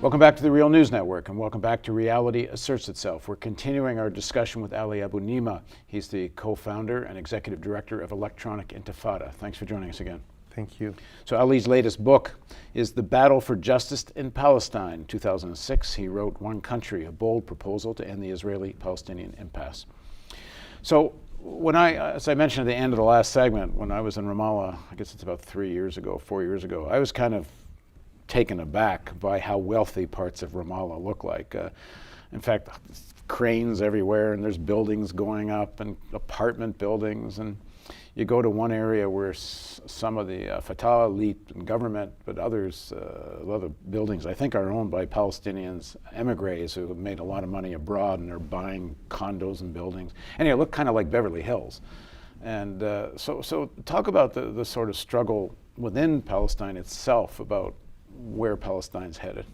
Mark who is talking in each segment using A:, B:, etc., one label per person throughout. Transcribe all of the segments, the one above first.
A: Welcome back to the Real News Network, and welcome back to Reality Asserts Itself. We're continuing our discussion with Ali Abunimah. He's the co-founder and executive director of Electronic Intifada. Thanks for joining us again.
B: Thank you.
A: So Ali's latest book is The Battle for Justice in Palestine, 2006. He wrote One Country, a bold proposal to end the Israeli-Palestinian impasse. So as I mentioned at the end of the last segment, when I was in Ramallah, I guess it's about 4 years ago, I was kind of taken aback by how wealthy parts of Ramallah look like. In fact, cranes everywhere, and there's buildings going up and apartment buildings. And you go to one area where some of the Fatah elite and government, but others, other buildings I think are owned by Palestinians, emigres who have made a lot of money abroad and they're buying condos and buildings. Anyway, it looked kind of like Beverly Hills. And so talk about the sort of struggle within Palestine itself about where Palestine's headed.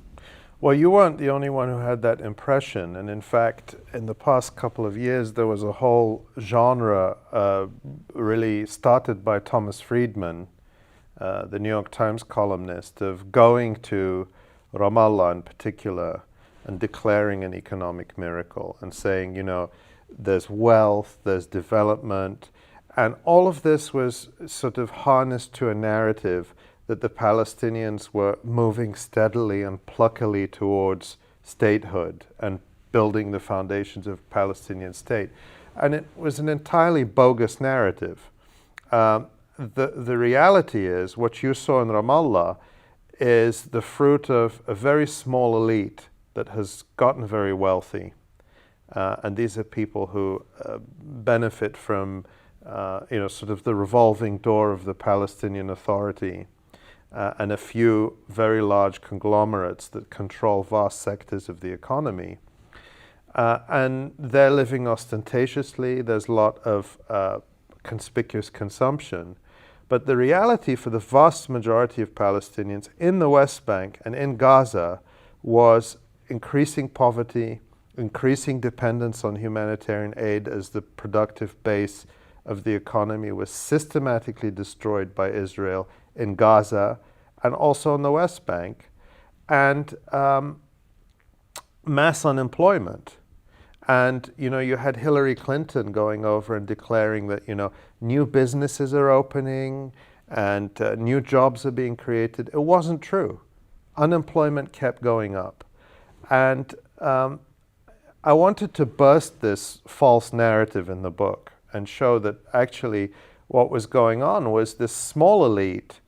B: Well, you weren't the only one who had that impression. And in fact, in the past couple of years, there was a whole genre really started by Thomas Friedman, the New York Times columnist, of going to Ramallah in particular and declaring an economic miracle and saying, you know, there's wealth, there's development. And all of this was sort of harnessed to a narrative that the Palestinians were moving steadily and pluckily towards statehood and building the foundations of Palestinian state. And it was an entirely bogus narrative. The reality is, what you saw in Ramallah is the fruit of a very small elite that has gotten very wealthy. And these are people who benefit from sort of the revolving door of the Palestinian Authority. And a few very large conglomerates that control vast sectors of the economy. And they're living ostentatiously. There's a lot of conspicuous consumption. But the reality for the vast majority of Palestinians in the West Bank and in Gaza was increasing poverty, increasing dependence on humanitarian aid as the productive base of the economy was systematically destroyed by Israel in Gaza and also in the West Bank, and mass unemployment. And, you know, you had Hillary Clinton going over and declaring that, you know, new businesses are opening and new jobs are being created. It wasn't true. Unemployment kept going up. And I wanted to burst this false narrative in the book and show that actually what was going on was this small elite,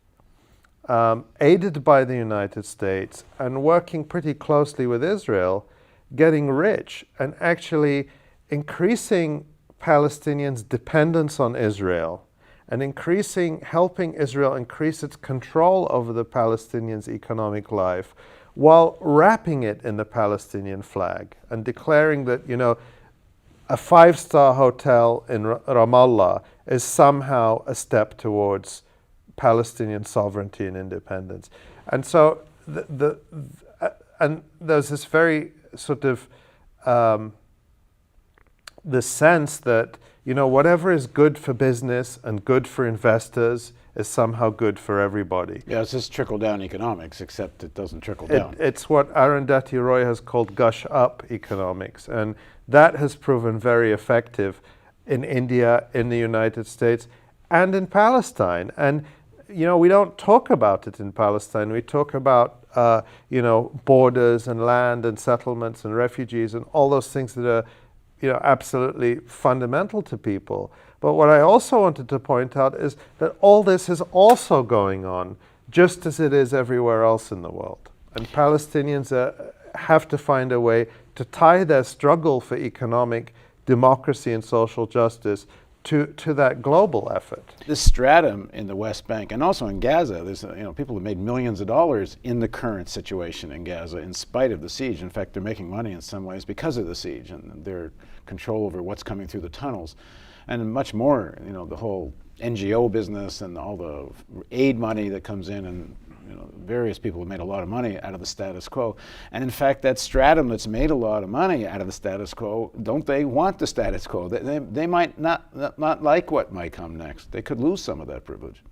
B: aided by the United States and working pretty closely with Israel, getting rich and actually increasing Palestinians' dependence on Israel and helping Israel increase its control over the Palestinians' economic life while wrapping it in the Palestinian flag and declaring that, you know, a five-star hotel in Ramallah is somehow a step towards Palestinian sovereignty and independence. And so and there's this very sort of the sense that, you know, whatever is good for business and good for investors is somehow good for everybody.
A: Yeah, it's just trickle-down economics, except it doesn't trickle down.
B: It's what Arundhati Roy has called gush-up economics, and that has proven very effective in India, in the United States, and in Palestine. And, you know, we don't talk about it in Palestine. We talk about, you know, borders and land and settlements and refugees and all those things that are, you know, absolutely fundamental to people. But what I also wanted to point out is that all this is also going on just as it is everywhere else in the world. And Palestinians have to find a way to tie their struggle for economic democracy and social justice to that global effort.
A: This stratum in the West Bank and also in Gaza, there's, you know, people have made millions of dollars in the current situation in Gaza in spite of the siege. In fact, they're making money in some ways because of the siege and their control over what's coming through the tunnels. And much more, you know, the whole NGO business and all the aid money that comes in, and, you know, various people have made a lot of money out of the status quo. And in fact, that stratum that's made a lot of money out of the status quo, don't they want the status quo? They might not like what might come next. They could lose some of that privilege.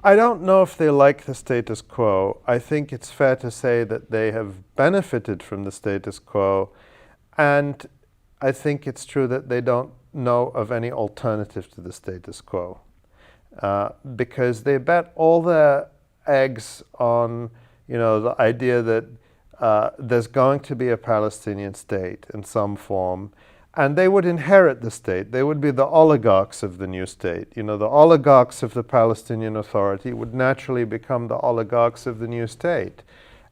B: I don't know if they like the status quo. I think it's fair to say that they have benefited from the status quo, and I think it's true that they don't know of any alternative to the status quo, because they bet all their eggs on, the idea that there's going to be a Palestinian state in some form, and they would inherit the state. They would be the oligarchs of the new state. The oligarchs of the Palestinian Authority would naturally become the oligarchs of the new state.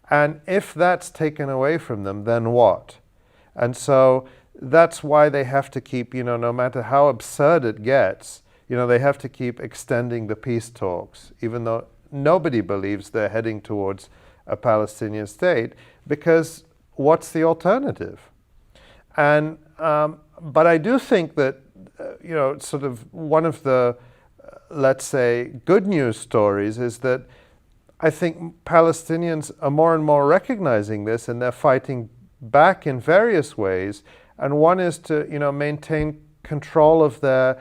B: And if that's taken away from them, then what? And so that's why they have to keep, no matter how absurd it gets, they have to keep extending the peace talks, even though nobody believes they're heading towards a Palestinian state, because what's the alternative? And but I do think that sort of one of the let's say good news stories is that I think Palestinians are more and more recognizing this, and they're fighting back in various ways. And one is to maintain control of their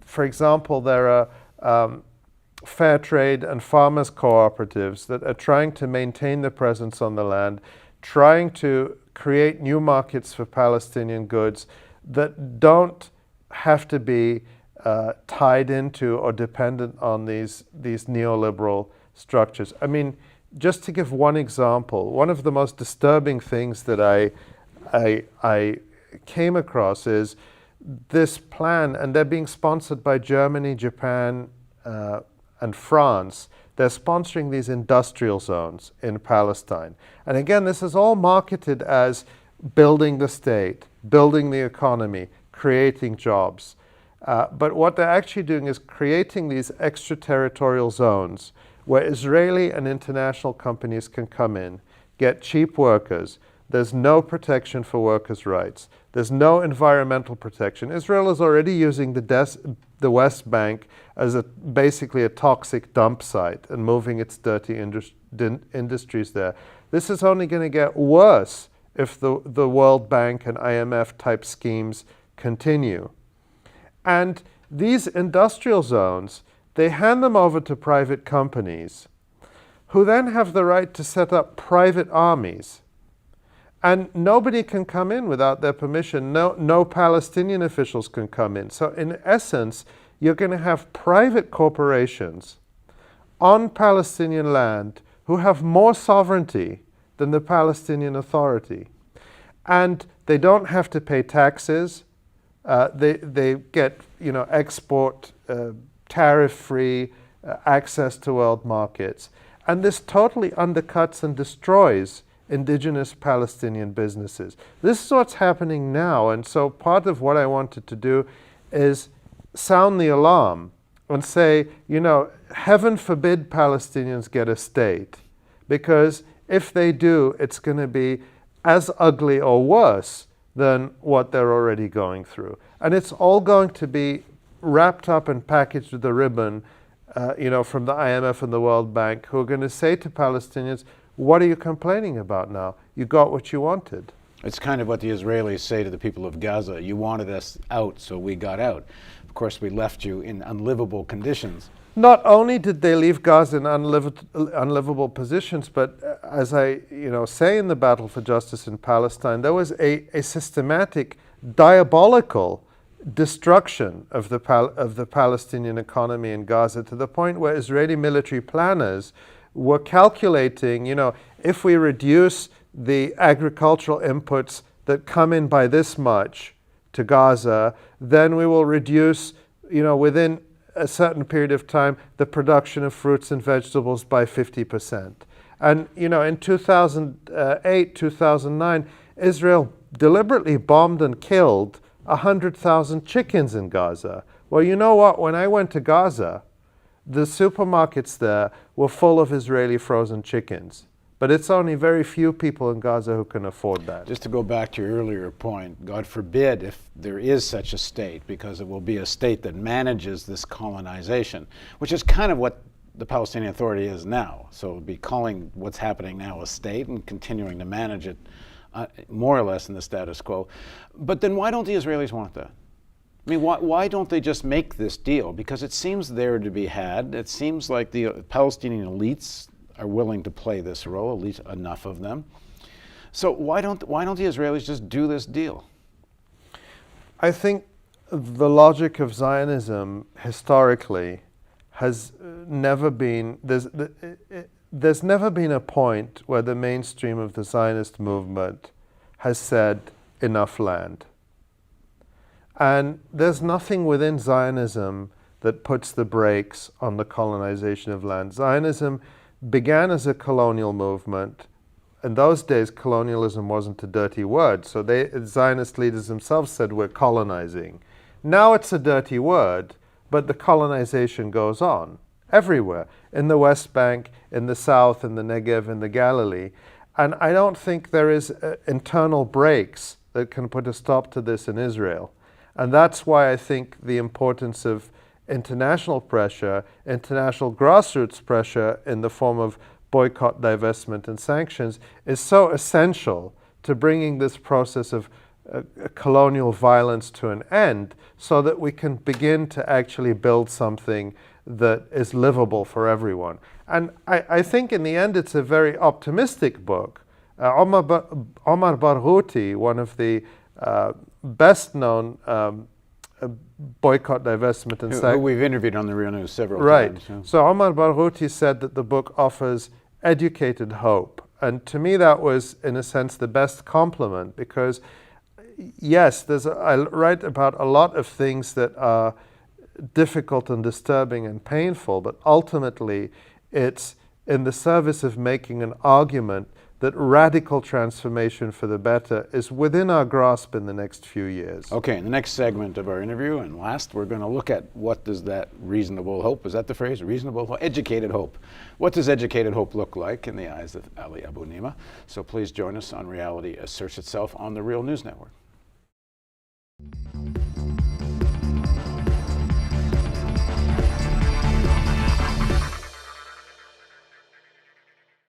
B: for example, there are fair trade and farmers cooperatives that are trying to maintain the presence on the land, trying to create new markets for Palestinian goods that don't have to be tied into or dependent on these neoliberal structures. I mean, just to give one example, one of the most disturbing things that I came across is this plan, and they're being sponsored by Germany, Japan, and France. They're sponsoring these industrial zones in Palestine. And again, this is all marketed as building the state, building the economy, creating jobs. But what they're actually doing is creating these extraterritorial zones where Israeli and international companies can come in, get cheap workers. There's no protection for workers' rights. There's no environmental protection. Israel is already using the West Bank as basically a toxic dump site and moving its dirty industries there. This is only going to get worse if the World Bank and IMF type schemes continue. And these industrial zones, they hand them over to private companies who then have the right to set up private armies. And nobody can come in without their permission. No Palestinian officials can come in. So in essence, you're going to have private corporations on Palestinian land who have more sovereignty than the Palestinian Authority. And they don't have to pay taxes. They get export tariff-free access to world markets. And this totally undercuts and destroys indigenous Palestinian businesses. This is what's happening now, and so part of what I wanted to do is sound the alarm and say, heaven forbid Palestinians get a state, because if they do, it's going to be as ugly or worse than what they're already going through. And it's all going to be wrapped up and packaged with a ribbon, from the IMF and the World Bank, who are going to say to Palestinians, what are you complaining about now? You got what you wanted.
A: It's kind of what the Israelis say to the people of Gaza. You wanted us out, so we got out. Of course, we left you in unlivable conditions.
B: Not only did they leave Gaza in unlivable positions, but as I say in the Battle for Justice in Palestine, there was a systematic, diabolical destruction of the Palestinian economy in Gaza, to the point where Israeli military planners were calculating, if we reduce the agricultural inputs that come in by this much to Gaza, then we will reduce, within a certain period of time, the production of fruits and vegetables by 50%. And, in 2008, 2009, Israel deliberately bombed and killed 100,000 chickens in Gaza. Well, you know what? When I went to Gaza, the supermarkets there were full of Israeli frozen chickens. But it's only very few people in Gaza who can afford that.
A: Just to go back to your earlier point, God forbid if there is such a state, because it will be a state that manages this colonization, which is kind of what the Palestinian Authority is now. So it would be calling what's happening now a state and continuing to manage it more or less in the status quo. But then why don't the Israelis want that? I mean, why don't they just make this deal? Because it seems there to be had. It seems like the Palestinian elites are willing to play this role, at least enough of them. So why don't the Israelis just do this deal?
B: I think the logic of Zionism historically has never been, there's never been a point where the mainstream of the Zionist movement has said enough land. And there's nothing within Zionism that puts the brakes on the colonization of land. Zionism began as a colonial movement. In those days, colonialism wasn't a dirty word, so Zionist leaders themselves said we're colonizing. Now it's a dirty word, but the colonization goes on everywhere, in the West Bank, in the South, in the Negev, in the Galilee. And I don't think there is internal brakes that can put a stop to this in Israel. And that's why I think the importance of international pressure, international grassroots pressure in the form of boycott, divestment, and sanctions is so essential to bringing this process of colonial violence to an end, so that we can begin to actually build something that is livable for everyone. And I think in the end it's a very optimistic book. Omar Barghouti, one of the best-known boycott, divestment, and
A: who we've interviewed on the Real News several
B: times.
A: Right.
B: So Omar Barghouti said that the book offers educated hope. And to me that was, in a sense, the best compliment, because yes, I write about a lot of things that are difficult and disturbing and painful, but ultimately it's in the service of making an argument that radical transformation for the better is within our grasp in the next few years.
A: Okay, in the next segment of our interview, and last, we're going to look at what does that reasonable hope, is that the phrase? Reasonable hope? Educated hope. What does educated hope look like in the eyes of Ali Abunimah? So please join us on Reality Asserts Itself on the Real News Network.